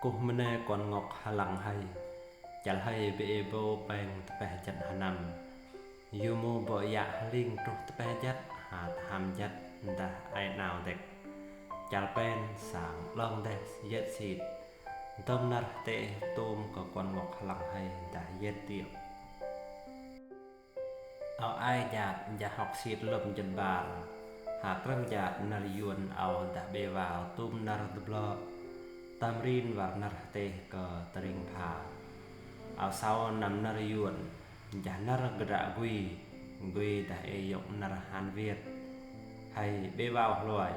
Cô mene con ngọc halang hay chal hay be bo bang te chat hanam yumo bo ya ling tu te chat ha tham chat da ai nào dek chal pen sang long de yet sit tom nar te tom ko con ngọc halang hay da yet tiệu ao ai ja học sit lom jan bar ha kram ja nar yuan ao da be vào tum nar dblo tam rin war nar te ko tring pha ao sau nam nar yuan ja nar gra gui da e yok nar han viet hay be vào loi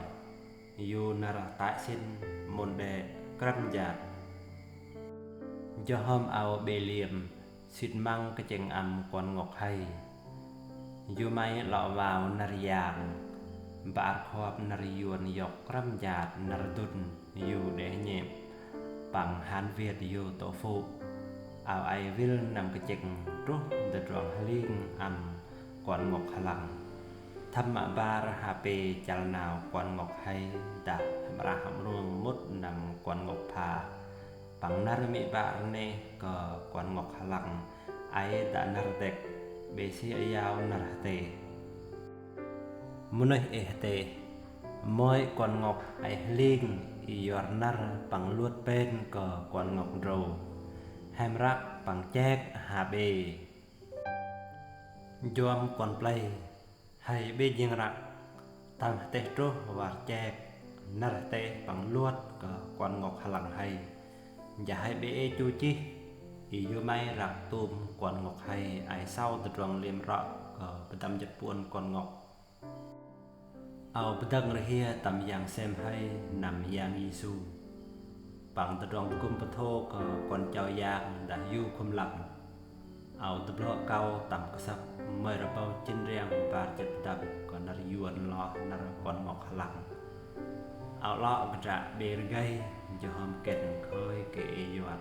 yu nar ta sin mon de kram ja jo hom ao be liam sit mang ka cheng am kon ngok hay yu mai lo vào nar yang bar khop nar yuan yok kram ja nar dun yu de nhep bằng han viet yu to phu ao ai vil nam ka cheng ru de drong haling am kon ngok halang tham ma bar ha pe chal naw kon ngok hay da ra ham ruang mut nam kon ngok pha bằng nar mi ba ne ko kon ngok halang ai da nar dek be si ayaw nar te munai te moi kon ngok ai ling yor nar bằng luot pen ko kon ngok ro ham rak bằng chek ha be yom kon play hay be jing rak tam te tro war chek nar te bằng luot ko kon ngok halang hay ja hay be chu chi yu mai rak tum kon ngok hay ai sau de rong lim rak ko bedam jet puan kon ngok ao bedang rehia tam yang sem hay nam yang Giêsu bằng tờ rong kum patho ko kon chao yang da yu khum lam ao tờ blo cao tam kasap mai ra bao chin riang par chet dab kon nar yuan lo nar kon ngok halang ao lo gra be gai jo hom ken khoi ke yuat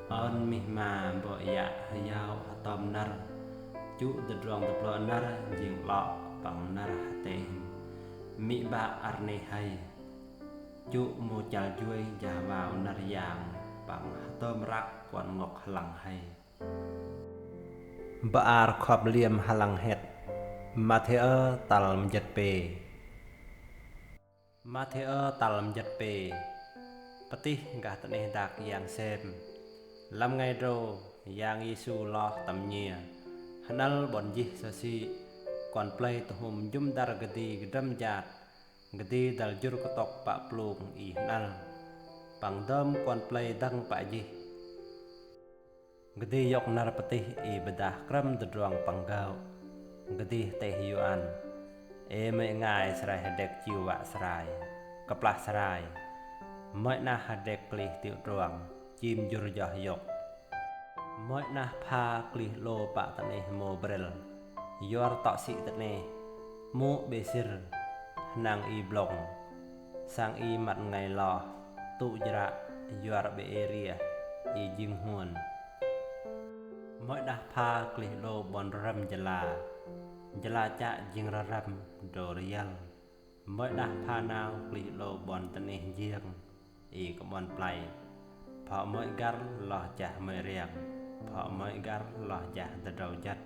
on mi ma bo ya hayao atom nar chu tờ rong tờ blo nar jing lo bằng nar te mi ba arne hay chu mo chal chui ja vào nar yang bằng tôm rak kon ngok halang hay ba ar khop liam halang het Matthew tal jet pe patih ga tane dak yang sem lam ngai ro yang Giêsu lo tam nia hanal bon ji sa si kon play to hum jum dar gadi gdam jat gadi dal jur ko tok pa plung I nal pang dam kon play dang pa ji gadi yok nar patih I bedah kram de drong panggau gadi te yuan e me ngai srai hadek jiwa srai kaplah srai moi na hadek klih tiu drong chim jur jah yok moi na pha klih lo pa tane mo brel yor ta si tane mu besir nang I blong sang I mat ngai lo tu jra yor be area I jing huan moi dah pha klih lo bon ram jala cha jing ram do rial moi dah pha naw klih lo bon tane jiang I ko bon plai pha moi gar lo cha moi riang pha moi gar lo cha da dau jat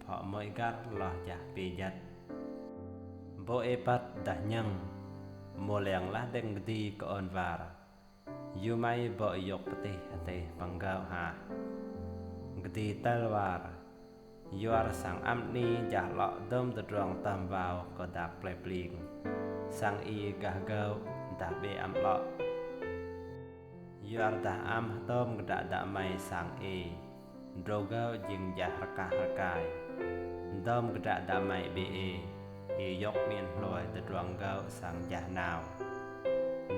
pha moi gar lo cha pe jat bo e pat dah nyang mo leng lah deng di ko on var yu mai bo yok pati ate panggau ha gdi talwar yuar sang am ni jah lo dom de drong tam vào ko dak ple pling sang I gah gau da be am lo yuar da am tom gda da mai sang e drogau jing jah rakah dom gda da mai be e yok mien loi de drong gau sang jah naw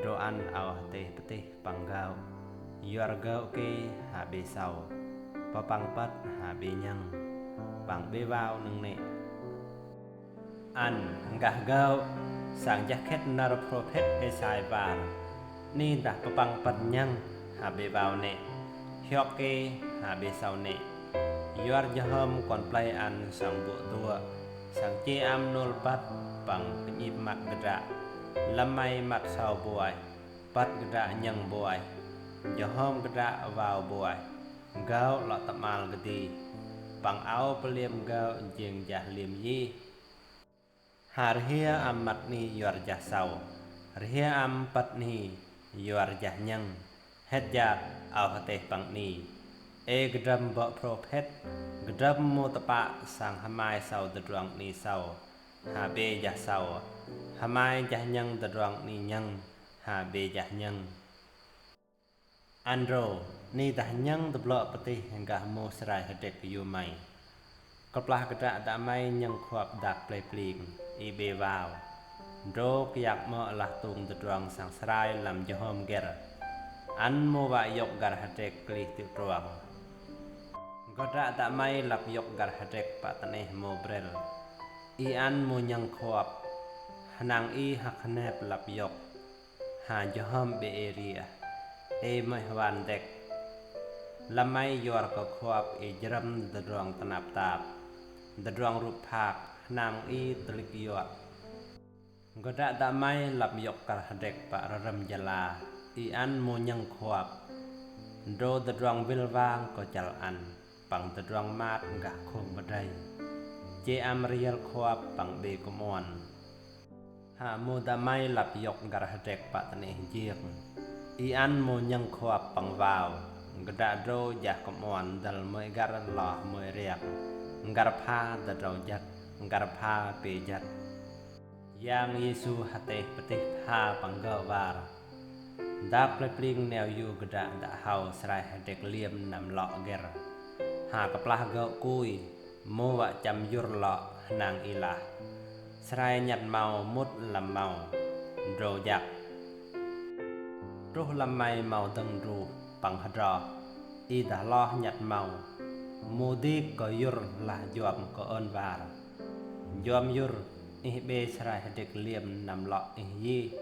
ro an ao te pati panggau yuar gau ke ha be sau pa pang pat ha be nyang pang be vào nang ne an gah gau sang jah khet nar prophet esai var ni da pa pang pat nyang ha be vào ne hyok ke ha be sau ne yuar jahom kon play an sang bu tua sang che am nol pat pang penyip mat gda lamai mat sau buai pat gda nyang buai ยหอมกระดะวาวบวยเกาหลอตมาลกดีปังเอาเปลี่ยมเกาจึงจะเลียมยี่หาเฮียอัมมัดนียอรจะเศร้าเฮียอัมปัดนียอรจะยังเฮ็ดยากเอาเตปังนีกระดมบ่โปรเพชกระดมโมตปะสังหมายเศร้าตะดวงนีเศร้าหาเบจะเศร้าหมายจะยังตะดวงนียังหาเบจะยังอันโรนี่ตะยังตะบลอปฏิแห่งกะโมสรายเด็กอยู่ใหม่กปลากระดะดะไม้ยังขวบดักเปลปลีงอีเบวาวโรกอยากเหมาะละตุงตะดวงสังสรายลำจะหอมเกรอันโมวายกกระเด็กกลีติตรวงกระดะดะไม้ลับยกกระเด็กปัตเนโมเบรลอีอันโมยังขวบนางอีหักแนบลับยกหาจะหอมเบเอเรียไม่วันเด็กละไม่ยอรก็ควบจรำตะดวงตนับตาบตะดวงรูปภาคน nàng y tlik yot goda da mai lap yok kar hadek pa raram jala i an mo nyang khwap do da drang bilwang ko chal an pang da drang mat ga khom badai je am riel khwap pang be komon ha mo da mai lap yok gar hadek pa tane jiek i an mo nyang khwap pang waw goda do ja komon dal moi gar la moi riak gar pha da do jat gar pha pe jat yang Yesu hate petih pha panggawar dak pling neo yu geda da hau srai hadek liam nam lo ger ha kaplah go kui mo wa cham yur lo nang ilah srai nhặt màu mút làm màu rồ giặc ruh làm mày màu từng ru bằng hadro i da lo nhặt màu mudi ko yur la jom ko on var jom yur be srai hadek liam nam lo yi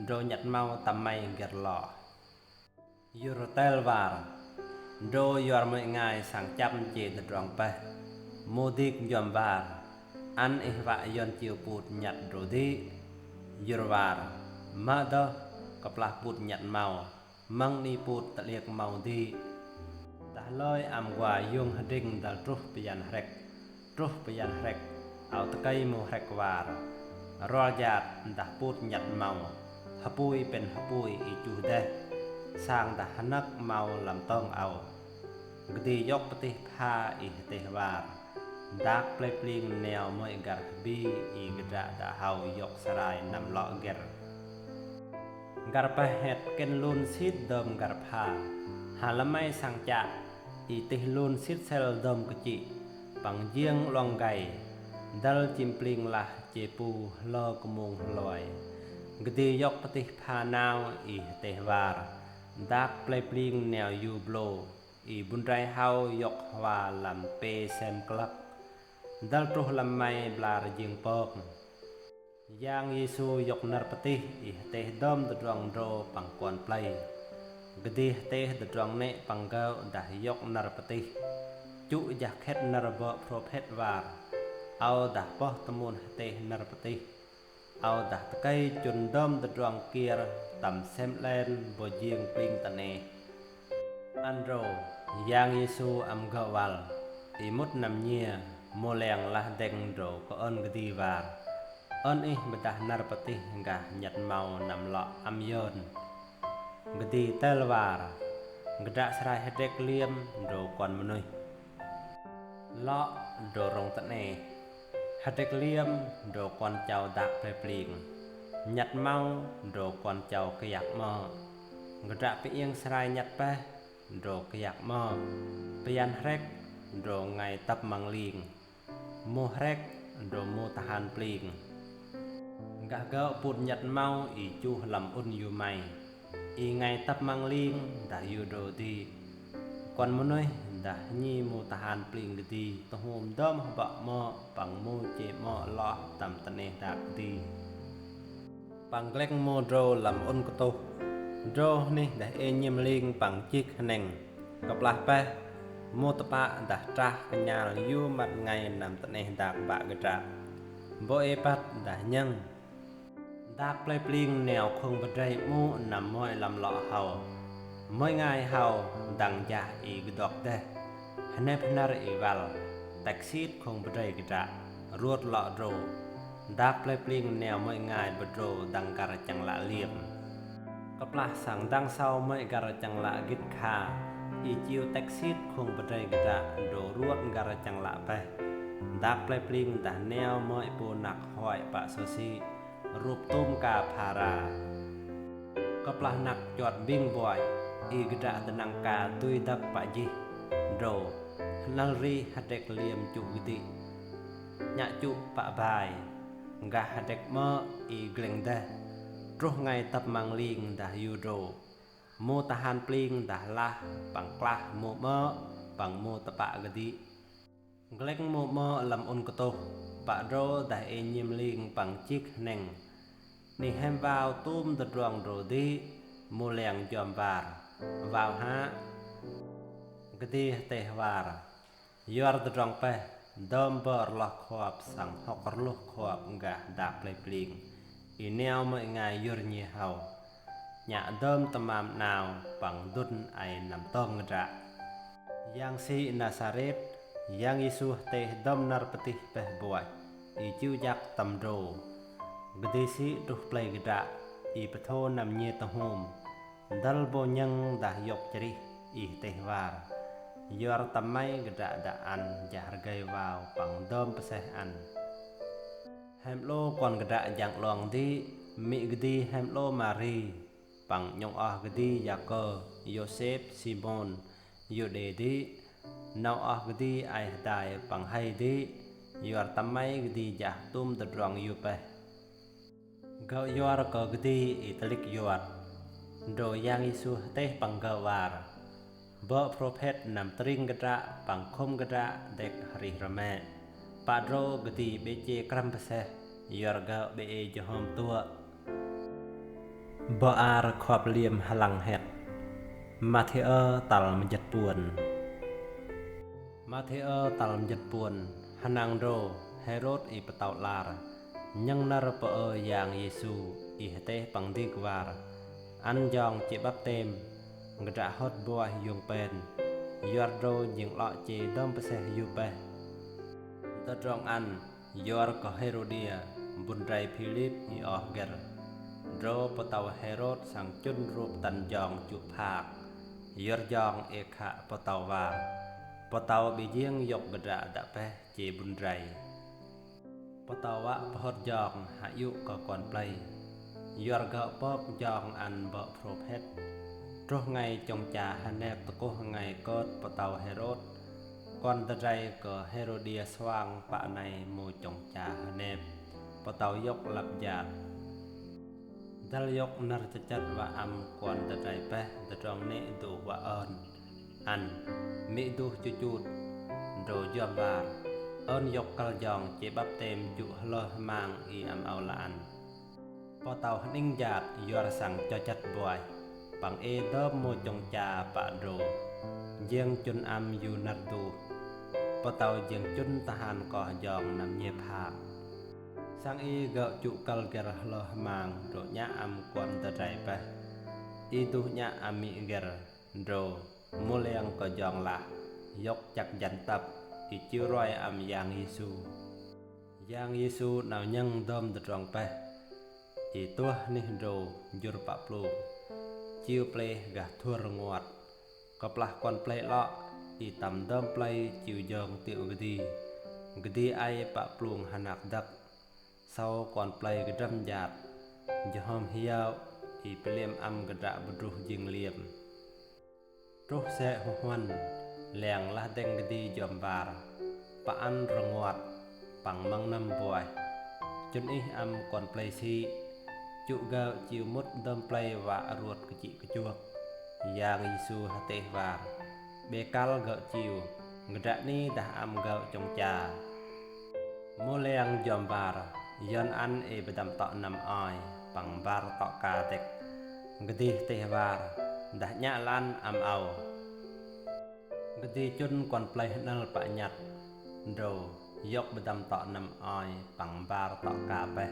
do nhặt mau tamai ger lo yur tel var do yor mai ngai sang cham che da drong pa modik jom var an ihwa yon chiu put nhặt ro di yur var ma do kaplah put nhặt mau mang ni put taliek mau di da loi am wa yung hading dal truh pian rekเอาตะไกโมแฮกวารรอญาติดักพูดหยัดเมาหปุยเป็นหปุยอีจูเดสร้างดักนักเมาลำต้องเอากดียกปฏิภาอีเตวารดักเปลปลิงแนวมวยกัรบีอีกระดาเฮายกสลายนำเลาะเกรกัรปะเห็ดเกนลูนซิดเดิมกัรพาหาละไม่สังจะอีติลูนซิดเซลเดิมกจิปังเยียงลองไก่dal chimpling lah cepu lo kemung loi gede yok patih phanau i tehwar dak plepling neo yu blo i bunrai hau yok wa lam pe sem klak dal truh lam mai blar jing pok yang Yesu yok nar patih i teh dom tedrong ro pangkon plai gede teh tedrong ne panggau dah yok nar patih cu jah khet nar bo prophet warเอาดักปอตมุนเตนรปติเอาดักตะไกจนดอมตะดวงเกียร์ต่ำเซมแลนบ่เยียงปลิงตะเนอันโรยางเยซูอัมกะวัลอีมุดนำเนียโมแรงละเด็งโรก็อ้นกดีวาร์อ้นอิบดานรปติกะหยัดเมานำเลาะอัมยนกดีเตลวาร์กระดาสรายเด็กเลียมโรกวนมนุยเลาะโดรงตะเนhadek liam do con chào dak pe pling nhặt mau do con chào kayak mo gada pe ieng srai nhặt pa do kayak mo pian rek do ngai tap mangling mo rek do mo tahan pling ga ga put nhặt mau i chu lam un yu mai i ngai tap mangling da yu do di con monoi dah nyi mo tahan pling gedi tohom dom ba mo pang mo che mo lo tam tane dak di pang glek mo dro lam on ko to dro ni dah e nyim ling pang chik neng kaplah pa mo tapa dah trah kenyal yu mat ngai nam tane dak ba geda bo e pat dah nyang dak play pling neo khong badai mo nam moi lam lo hau Mỗi ngày hầu đằng giả ý đọc đê Hãy nếp nà ý vào Tạch xít không bởi đầy gã Ruột lọ rô Đáp lê pling nèo mỗi ngày bởi rô đằng gà chẳng lạ liềm Cấp là sáng đằng sau mỗi gà chẳng lạ gít khá Ý chiêu tạch xít không bởi đầy gã Đô ruột gà chẳng lạ bè Đáp lê pling đã nèo mỗi bồ nạc hỏi bạ sô si Rụp tôm cà phà ra Cấp là nạc chọt binh bòi Ý gã tenang ka tui dak pak ji do nalri hadek liam cu giti nya cu pak bai ga hadek mo I gleng da truh ngai tap mang ling dah yu do mo tahan pling dah lah pang klah mo mo pang mo tapak gati gleng mo mo lam on koto pak do dah e nyim ling pang chik neng ni hem vào tum da drong do di mo leng jom var vào há gede teh war yor the drong pe dom bor lo khop sang hok lo khop ga da play pling I neo mọi ngày yor nhi hau nya dom tamam naw pang dun ai nam tong ra yang si Nazaret yang Yesus teh dom nar petih peh buat I chiu jak tam ro gede si duh play geda I petho nam nye tahom Dal bo nyang dah yok cerih ih teh war yor tamai geda daan jahargai vào pang dom peseh an hem lo kon geda jang long di mi gedi hem lo Mari pang nyong gedi Yakob Yosef Simon Yude di nau gedi ai dai pang hai di yor tamai gedi jah tum the drong yu pe go yor ko gedi italik yor Do yang Yesus teh panggawar Bo prophet nam tring geda pangkhom geda dek hari rame Padro gedi bece kram peseh Yorga be johom tua Bo ar khop liam halang het Mattheo tal menjet puan Mattheo tal menjet puan Hanang do Herod I petau lar Nyang nar po yang Yesus I teh pangdikwar An jong chỉ bắp tem Gada hot boy yung pen Yordo những lọ chỉ đâm bê xe yu bê Tất rong ăn Yor có Herodia Bun rai Philip I ger Ro po tàu Herod sang chun rup tan jong chụp hạc Yor jong e khạ po tàu vào Po tàu bị giếng dục gada đã bê chỉ bun rai Po tàu vạ po hot jong hạ yu có còn play Yorga pop jong an bo prophet Truh ngai chong cha hanep toko ngai kot po tàu Herod Kon ta rai ko Herodia swang pa nai mo chong cha hanep Po tàu yok lap jat Dal yok nar chachat wa am kon ta rai pe ta trong ne du wa on An mi du chuchut do jom var on yok kal jong che bap tem chu lo mang I am au la an Po tàu ninh giạt yor sang cho chặt boy Bằng e đơm mô chong cha bạ rô Giang chun am yu nat tu Po tàu giang chun tahan ko jong nam nhep hạc Sang e gạo trụ kal ger lo mang Ro nhã am quan ta rai pe I tu nhã ami ger Ro mô leang ko jong la Yok chak jan tap I chiu roi am yang Yesu Yang Yesu nào nhang đơm ta trong pe I tuah nih do jur pak pluk Chiu play gah thua renguat Koplah kon play lo I tam dom play chiu jong tiệu gedi Gedi ai pak plung hanak dak Sau kon play gedam jat Jahom hiau I peliem am geda bedruh jing liam Truh se huan Leang lah deng gedi jom bar Paan renguat Pang mang nam boy Chun ih am kon play si Chụ gạo chiều mút đâm play và ruột của chị của chuộc Yang Yesu hati var Bekal gạo chiều Ngeda ni dah am gạo trong trà Mô leang jom var Yon an e bedam tok nam oi Pang var tok ka tek Gedi teh var Dah nyak lan am au Gedi chun kon play nal pak nyat Do yok bedam tok nam oi Pang var tok ka peh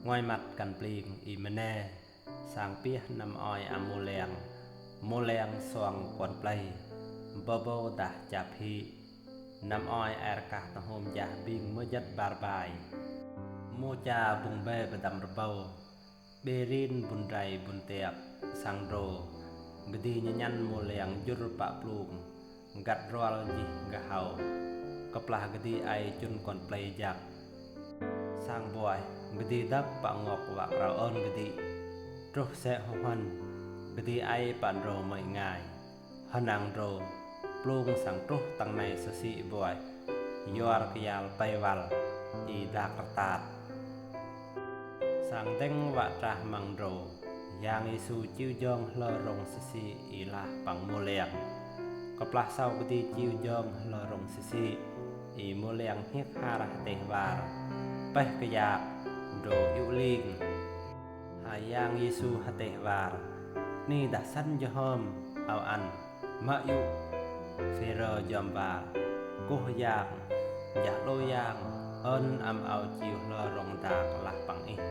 Ngoài mặt cần plieng I mene Sang pieh nam oi am mô leang โมแรงสวงกวนไพลบโบดะจาพีน้ำอ้อยแอรกาตโฮมยาบิงมยัดบาร์บายโมจาบุงเบบดำระเบาเบรินบุญไรบุญเตียกสังโรกดีญญันโมแรงยุรปะปลูกกัดรอลยิกะเฮากะปลากดีไอจุนกวนไพลยักสร้างบวยกดีดับปะงอกวะเราอ้นกดีรุเสหหันกดีไอปันโรไม่ง่ายหนังโรปลูงสังตรุตังในสสีบวยยอรกยาลไปวัลอีดากตาดสังเด้งวะตรามังโรยางอิสูจิวยองลรงสสีอีลาปังโมเลียงกปลาเศร้ากดีจิวยองลรงสสีอีโมเลียงเฮียคาระเตวาร์ไปกยาโดยุลิงหายางยิสูหเตวาร์นี่ดัสันยหอมเอาอันมายุเฟรยอมบากุยางยะโลยางอันอำเอาจิวลรงดากละปังอีก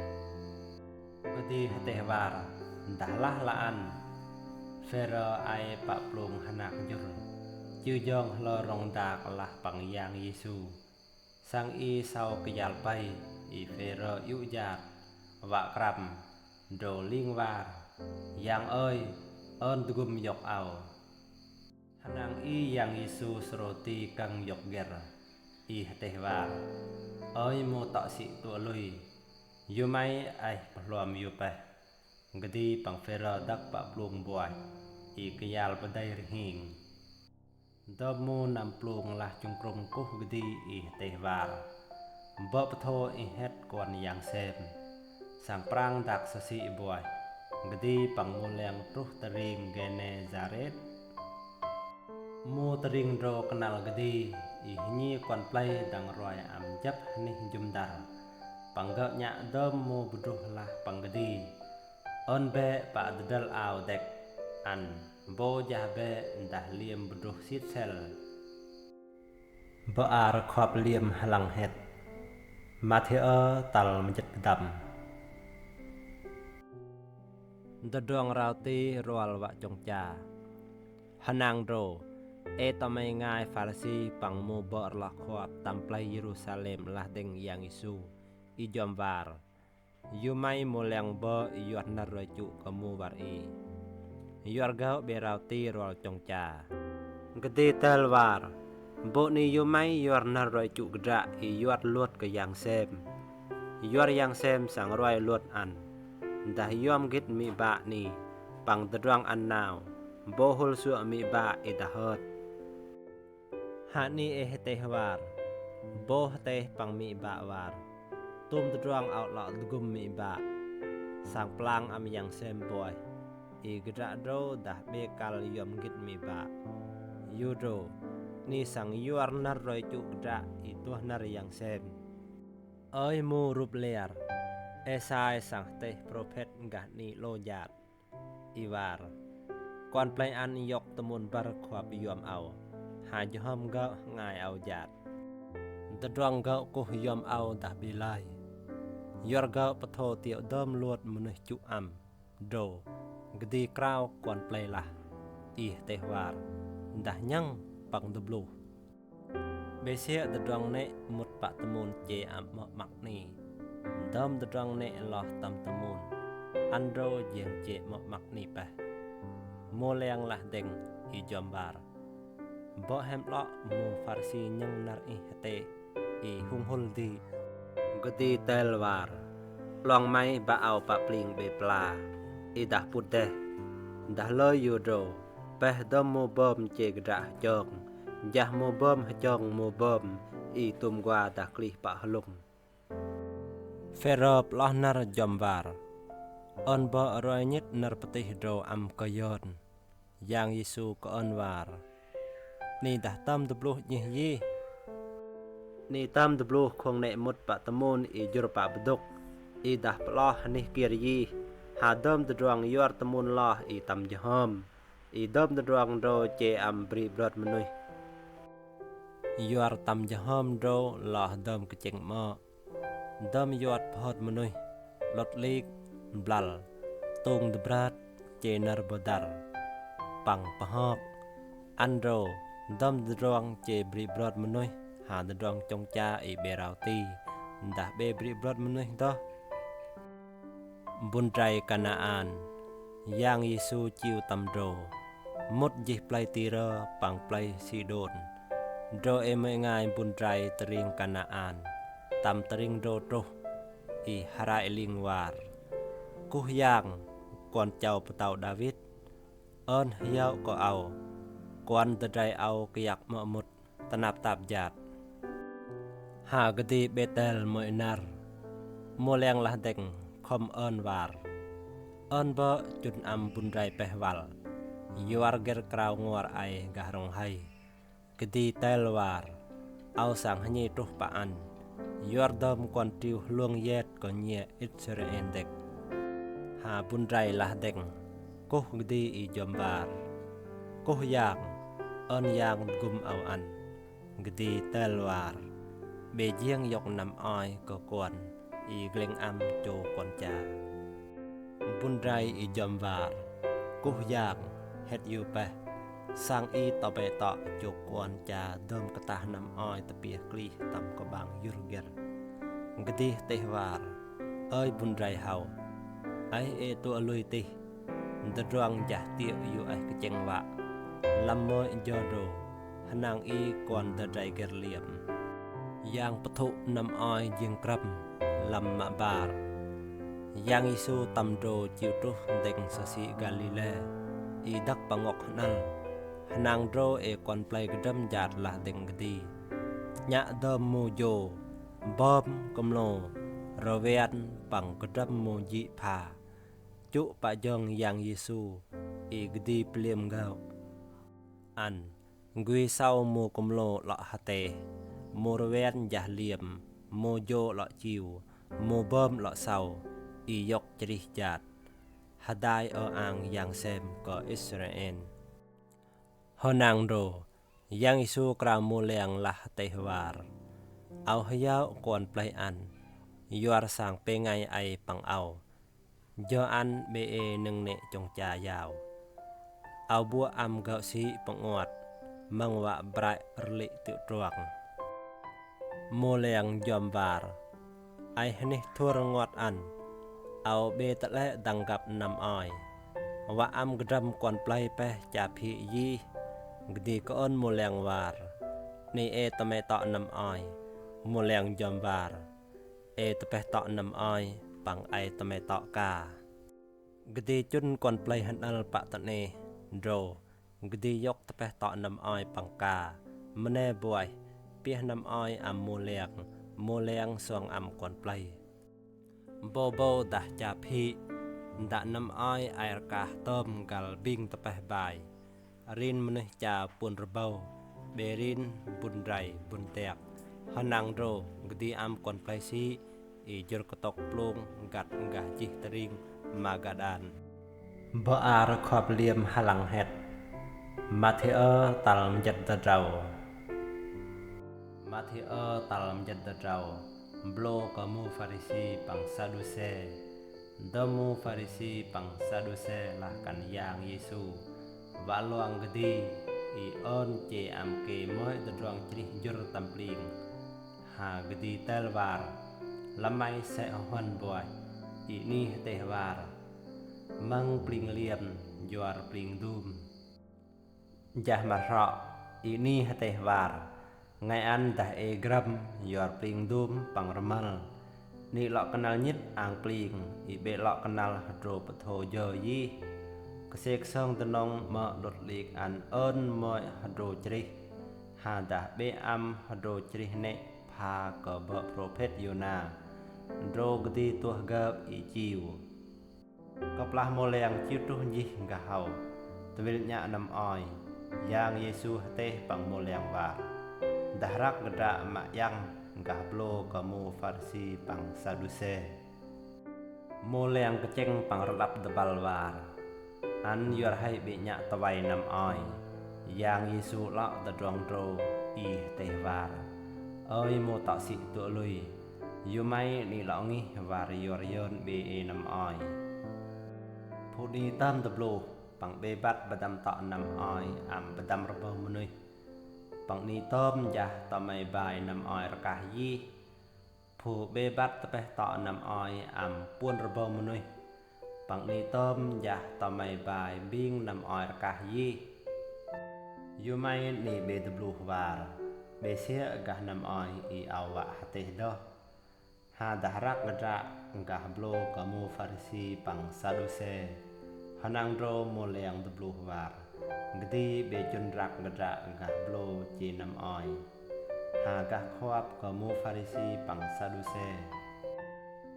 ดีหเตวาร์ดาละละอันเฟรไอปะปลุงหนักยุรจิวยองลรงดากละปังยางยิสูสังอีเศร้ากยาลไปอีเฟรยุยาดวะกรัมโดลิงวาร์ยังเอ้ยเอิ้นตุกุมยกเอาหนังอียังยิสูสโรตีกังยกเกรอีเตวาร์เอ้ยโมตะสิตัวลุยอยู่ไหมไอปลอมอยู่ไปกดีปังเฟรดักปะปลุงบวยอีกยาลปะไดริหิงดอมูนำปลุงละจุงกรมกุกดีอีเตวาร์บ่ปะโทอีเฮ็ดกวนยังเซมสังปรางดักสสีบวยกดีปังโมแรงปรุตริงเกเนซาเรตโมตริงโรกนัลกดีอีหีกวนไพลดังรอยอัมจับนิจุมดาปังเกะญะดอมโมบุดุละปังกดีอันเบปะดดัลอาวเด็กอันโบยาเบดะเลียมบุดุซิดเซลบ่อารขอบเลียมหลังเฮ็ดมาเทอตัลมจัดดำดดวงราวตีรวลวะจงจาหนังโรเอตไม่ง่ายฟาลซีปังโมบอร์ละขวบตำปลายเยรูซาเล็มละเดงยังอิสูอีจอมวาร์ยูไม่โมเลงบ่ยอดนารจุกมูบาร์อียอร์เกาเบราวตีรวลจงจากดีเตลวาร์บ่นี้ยูไม่ยอดนารจุกดะอียอดลวดกยังเซมยอดยังเซมสังรอยลวดอันดาย่อมกิดมีบะนี่ปังตรวงอันนาวโบฮุลสุมีบะอิดาฮดหานี่เอเตฮวาร์โบเตปังมีบะวาร์ตุมตรวงเอาหลอดกุมมีบะสังปลางอามยังเซมบอยอีกระโดดาเบกาลย่อมกิดมีบะยูโรนี่สังยูอาร์นารอยจุกดะอีตัวนารยังเซมเอ้ยมูรูปเลียร์เอซายสังเตโปรเพตกะนีโลยาดอีวาร์ก่อนปลายอันยกตมุนบารขวบยอมเอาหายหอมก็ง่ายเอายาดตะดวงก็กุยอมเอาดาบิไลยอร์ก็ปะโทเตียวเดิมลวดมนุษย์จุอัมโดกดีกราวก่อนปลายละอีเตวาร์ดายังปังดบลูเบเซียตะดวงเนมุดปะตมุนเจอัมมักนีดอมตะดวงเนลอตำตมุนอันโรเยียงเจมักนีไปโมแรงละเดงอีจอมบาร์บ่แฮมเลาะโมฟาร์ซียังนาร์อีเตอีหุงฮุลดีกดีเตลวาร์ลองไม้บะเอาปะปลิงเบปลาอีดาปุดเดดาเลยูโดไปดอมโมบอมเจกดะจองยะโมบอมจองโมบอมอีตุมกว่าดากลีปะหลุงเฟรอบลอนาร์จอมบาร์อันบ่รอยนิดนรปฏิโดอัมกยอนยังยิสูก็อันวาร์นี่ดาตามตบลูยี่ยี่นี่ตามตบลูคงเนมุดปะตมุนอีจุรปะบดุกอีดาปลอนี่เกียรยีหาดอมตดวงยอดตมุนลออีตำยหอมอีดอมตดวงโดเจอัมบรีบรอดมนุยยอดตำยหอมโดลอดอมกเจงหม้อดอมยอดพอดมนุยลดลีกบลัลตงดบราดเจนารบดาร์ ปังปะฮอกอันโรดอมดรองเจบริบรอดมนุษย์หาดรองจงจาอีเบราวตีดาเบบริบรอดมนุษย์ต่อบุญใจกานาอานย่างเยซูจิวตำโรมดยิปลายตีรอปังปลายซีโดนโดเอเมงายบุญใจตริงกานาอานตำตริงโดโตอีฮารายลิงวาร์กุย่างก่อนเจ้าปะเต่าดาวิดเอิ้นเหี่ยวก็เอาก่อนตะไดเอากยักมะมุดตนับตับญาติหากติเบเตลมอยนาร์โมแรงละเด็งคอมเอิ้นวาร์เอิ้นบ่จุดอำบุญไรเปวัลยวาร์เกรกราวงวรไอกะรองไห้กติเตลวาร์เอาสังหญีตุปะอันยวาร์ดอมก่อนติวลวงเยดก็เนียอิสราเอลเด็กหาบุญไรละเด็งกุกดีอีจอมบาร์กุยางเอิ้นยางกุมเอาอันกดีเตลวาร์เบเจียงยกนำอ้อยก็กวนอีเกลงอำโจกวนจาบุญไรอีจอมวาร์กุยางเฮ็ดอยู่ไปสร้างอีต่อไปต่อโจกวนจาเดิมกระตานำอ้อยตะเปียกลีตำกบางยุรเกรกดีเตวาร์เอ้ยบุญไรเฮาไอเอตัวลุยติดรองจะเตียอยู่ไอกระเจงวะลำมอยจอโดหนางอีก่อนตะไดเกรเลียมยางปะทุนำอ้อยยิงกรับลำมะบาร์ยางอิสูตำโดจิวตุเด็งสสีกาลิเลอีดักปังอกนั่นหนางโดเอก่อนปลายกระดมญาติละเด็งกดีญะเดิมโมโยบอมกำโลระเวียนปังกระดมโมยิพาจุปะยองyang Yesu igdi plem gau an gui sau mo komlo lo hate mo rewen jah liam mo jo lo chiu mo bom lo sau i yok chrih jat hadai o ang yang sem ko Israel honang do yang Yesu kra mo leng lah tehwar au hyau kon plai an yuar sang pe ngai ai pang au do an be e nâng nệ trong trà giàu ao bua am gạo sĩ bằng ngọt mang vạ bại lị tự truọc mô lèng dòm vàr ai hên thua ngọt ăn ao bê tật lẽ đằng gặp nằm ỏi vạ am gâm còn play pe chà phị yi gdi có ơn mô lèng vàr ni e tà mẹ tọ nằm ỏi mô lèng dòm vàr e tà pe tọ nằm ỏi bằng ai tà mẹ tọ cả gdi chun còn play hân al pạ tận nê rô gdi yok tà pe tọ nằm ỏi bằng cả mne buai pia nằm ỏi am mô lèng xoang am còn play bobo dah chà phi đã nằm ỏi ai cả tôm gal bing tà pe bài rin mne chà pun rbau berin bun rai bun teak hanang rô gdi am còn play si i jor kotok plong gat ngah jih tering magadan bo ar khop liam halang het Matthew tal jat da rau blo kamu farisi pang saduse domu farisi pang saduse lah kan yang Yesu wa loang gedi i on che am ke moi da rong chrih jor tampling ha gedi telwar lamai sẽ hoan boy ini tehwar mang pling liam juar pling dum jah marra ini tehwar ngai an dah e gram juar pling dum pangremal ni lok kenal nyit ang pling i be lok kenal dro patho jo yi kesek song tenong ma dot lik an on moi hadro chrih ha dah be am hadro chrih ne pha ko ba prophet Yona rô gdi tuah gab i chiu kaplah mo leng chiu tu nhih ga hau twil nya nam oi yang Yesu teh pang mo leng wa dahrak geda ma yang ga blo kamu farsi pang saduse mo leng keceng pang relap debal war an yor hai be nya tawai nam oi yang Yesu la da drong ro i teh war oi mo ta si tu lui yu mai ni longi var yor yon be e nam oi phudi tam the blow bằng bê bắt bà đâm tọ nằm oi bà đâm rập bầu mô nuôi bằng ni tôm giả tọ mày bài nằm oi ra cả dì phù bê bắt bê tọ nằm oi buôn rập bầu mô nuôi bằng ni tôm giả tọ mày bài biên nằm oi ra cả dì dù mày ni bê đập lù vàr bê xế gah nằm oi áo vạ hạt tê đó ha daharak ngedra ngah blo kamu farisi pang saduse hanang ro moleang deblu war ngdi be junrak ngedra ngah blo chi nam oi ha gah khwap kamu farisi pang saduse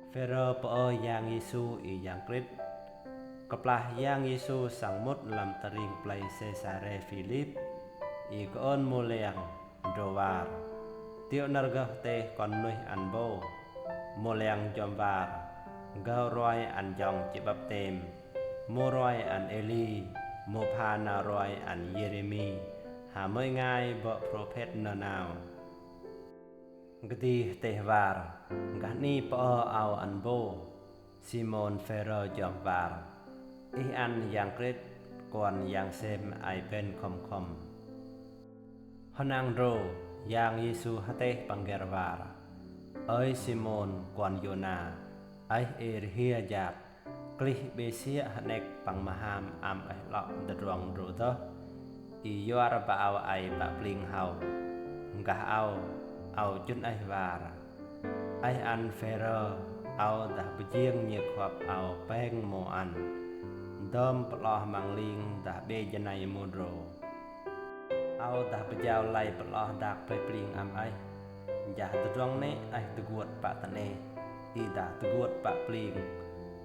Phêrô po yang Giêsu yang Christ kaplah yang Giêsu sang mut lam taring play Caesarea Philip kon moleang dowar tiêu nargah te kon nuih anbo Moleang Jombar Gao Roy an Jong Chi Bap Tem Mo Roy an Eli Mo Phana Roy an Jeremy Hà mới ngai vợ prophet nơ nào Gdi Tehvar Gani po ao an bo Simon Phêrô Jombar an yang Christ còn yang xem ai bên khom Honang ro yang Giêsu hate panggervar ơi Simon quan Yona ai hia jak klih besia hanek pang maham lok derong roto yuar ba ai ba pling hau ngah au chun var ai an Phêrô dah bejieng nye khop peng mo an dom ploh mang ling dah be janai modro dah bejau lai ploh dak pe pling ai Jah terang ne teguat pak tane dah teguat pak pling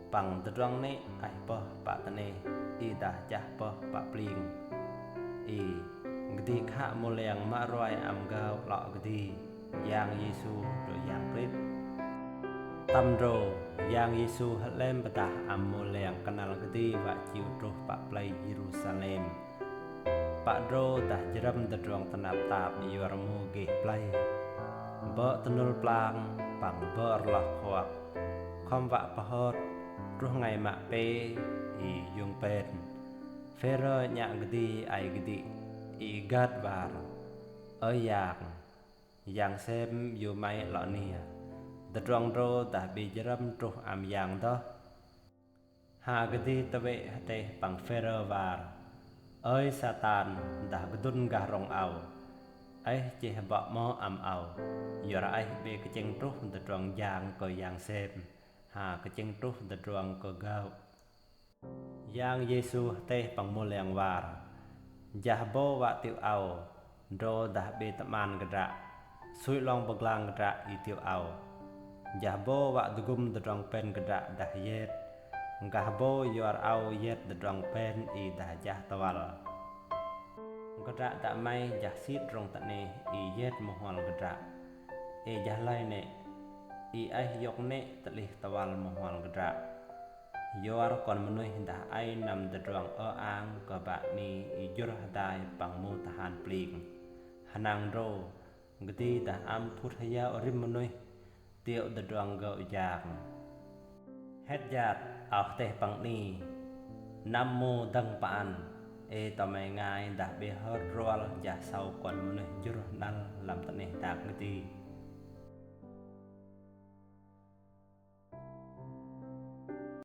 pang terang ne poh pak tane dah jah poh pak pling gdi kha moleang ma roi gao lok gdi yang Giêsu do yang Christ tamro yang Giêsu lem betah moleang kenal gdi wa chiu truh pak play Jerusalem pak dro dah jeram terang tanap tap yormu ge play Bợ tenul plang pang bợ loh khwap khom vạ pahot ruh ngai mak pe yung pen Phêrô nya gdi ai gdi gad var yang xem yu mai lo nia drong ro dah bi jeram truh yang đó ha gdi tabe te pang Phêrô var Satan dah bedun gah rong au che bọ mo ao yora be ke cheng truh de trong yang ko yang xem ha ke cheng truh de trong ko gao yang Giêsu te pang mo leng war jah bo wa tiu ao ro dah be taman gada sui long baglang gada tiu ao jah bo wa dugum de trong pen gada dah yet ngah bo yor ao yet de trong pen dah jah tawal Gada tak mai jah sit rong tak ne yet mohol gada jah lai ne yok ne telih tawal mohol gada yor kon menuih dah ai nam derang ang ka ba ni jur dai pang mu tahan pling hanang ro gdi dah phut haya orim menuih tieu derang go yang het jat teh pang ni nam mu dang paan tao mày ngai đã bị hớt roal giả sau còn muốn jur nal làm tận này tak niti